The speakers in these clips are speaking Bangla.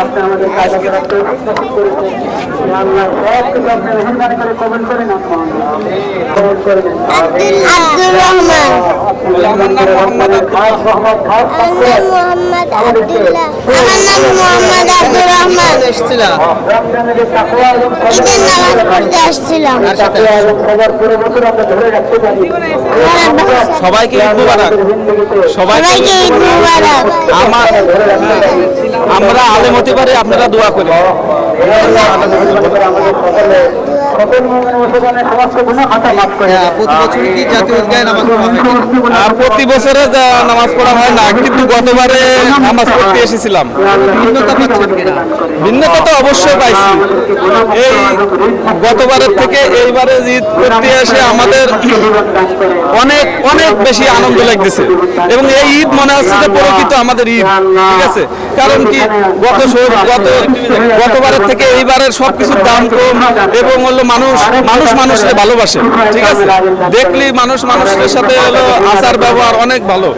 আপনি আমাদের কাজকে আল্লাহ সব কিছু আপনি মেহরবানি করে কবুল করে নেন, কবুল করে নেন। আব্দুর রহমান। আমার নাম মোহাম্মদ আব্দুল্লাহ। আমার নাম মোহাম্মদ আব্দুর রহমান। এসেছিলাম ঈদের নামাজ পড়তে আসছিলাম। সবাইকে ঈদ মুবারক। সবাইকে ঈদ মুবারক। আমরা আলেম হতে পারি, আপনারা দোয়া করি। প্রতি বছরই কি জাতীয় ঈদগাহে নামাজ পড়া হয়? প্রতি বছরে নামাজ পড়া হয় না, কিন্তু গতবারে নামাজ পড়তে এসেছিলাম। ভিন্নতা পাচ্ছেন কিনা? ভিন্নতা তো অবশ্যই পাইছি। এই গতবারের থেকে এইবারে ঈদ করতে এসে আমাদের অনেক অনেক বেশি আনন্দ লাগতেছে, এবং এই ঈদ মনে হচ্ছে যে প্রকৃত আমাদের ঈদ। ঠিক আছে, কারণ কি গতবারের থেকে এইবারের সবকিছুর দাম কম, এবং হলো মানুষকে ভালোবাসে। ঠিক আছে, দেখলি মানুষের সাথে হলো আচার ব্যবহার অনেক ভালো,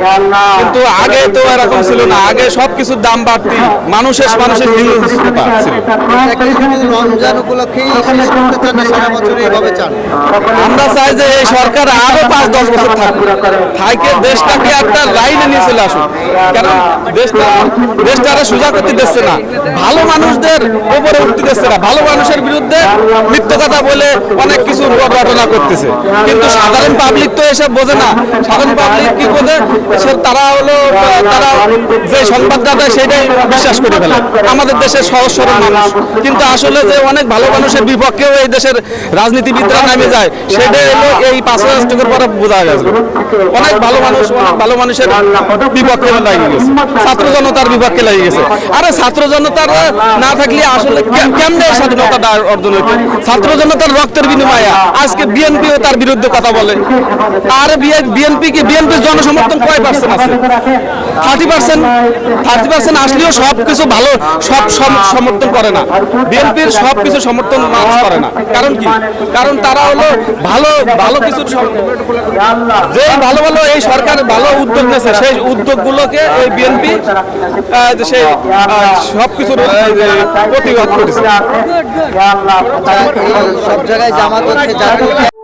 কিন্তু আগে তো এরকম ছিল না। আগে সবকিছুর দাম বাড়তি, মানুষের হিংস্রতা ছিল। রমজান উপলক্ষে সারা বছর এইভাবে চান। আমরা চাই যে এই সরকার আরো 5-10 বছর থাকে, দেশটাকে একটা লাইনে নিয়ে চলে আসুন। কারণ দেশটা আরো সোজা করতে দিচ্ছে না, ভালো মানুষদের উপরে উঠতে দিচ্ছে না, ভালো মানুষের বিরুদ্ধে মিথ্যা কথা বলে অনেক কিছু ঘটনা করতেছে। কিন্তু সাধারণ পাবলিক তো এসব বোঝে না। সাধারণ পাবলিক কি বোঝে? তারা যে সংবাদটা দেয় সেটাই বিশ্বাস করে ফেলে, আমাদের দেশের সহজ সরল মানুষ। কিন্তু আসলে যে অনেক ভালো মানুষের বিপক্ষেও এই দেশের রাজনীতিবিদরা নামে যায়, সেটাই হলো এই 5,000 টাকার পরে বোঝা গেছে। অনেক ভালো মানুষের বিপক্ষে লাগিয়ে গেছে, ছাত্র জনতার বিপক্ষে লাগিয়ে গেছে। আরে ছাত্র জনতার না থাকলে আসলে কেমনে স্বাধীনতা অর্জন হইত? ছাত্র জনতার রক্তের বিনিময়ে আজকে বিএনপিও তার বিরুদ্ধে কথা বলে। আর বিএনপির জনসমর্থন কয় পার্সেন্ট আছে? 30% আসলেও সবকিছু ভালো, সব সমর্থন করে না। বিএনপির সবকিছু সমর্থন মানুষ করে না। কারণ কি? কারণ তারা হলো ভালো কিছু, যে ভালো এই সরকার ভালো উদ্যোগ নিয়েছে, সেই উদ্যোগগুলোকে এই বিএনপি সেই সবকিছুর প্রতিবাদ করেছে। সব জায়গায় জামাত হচ্ছে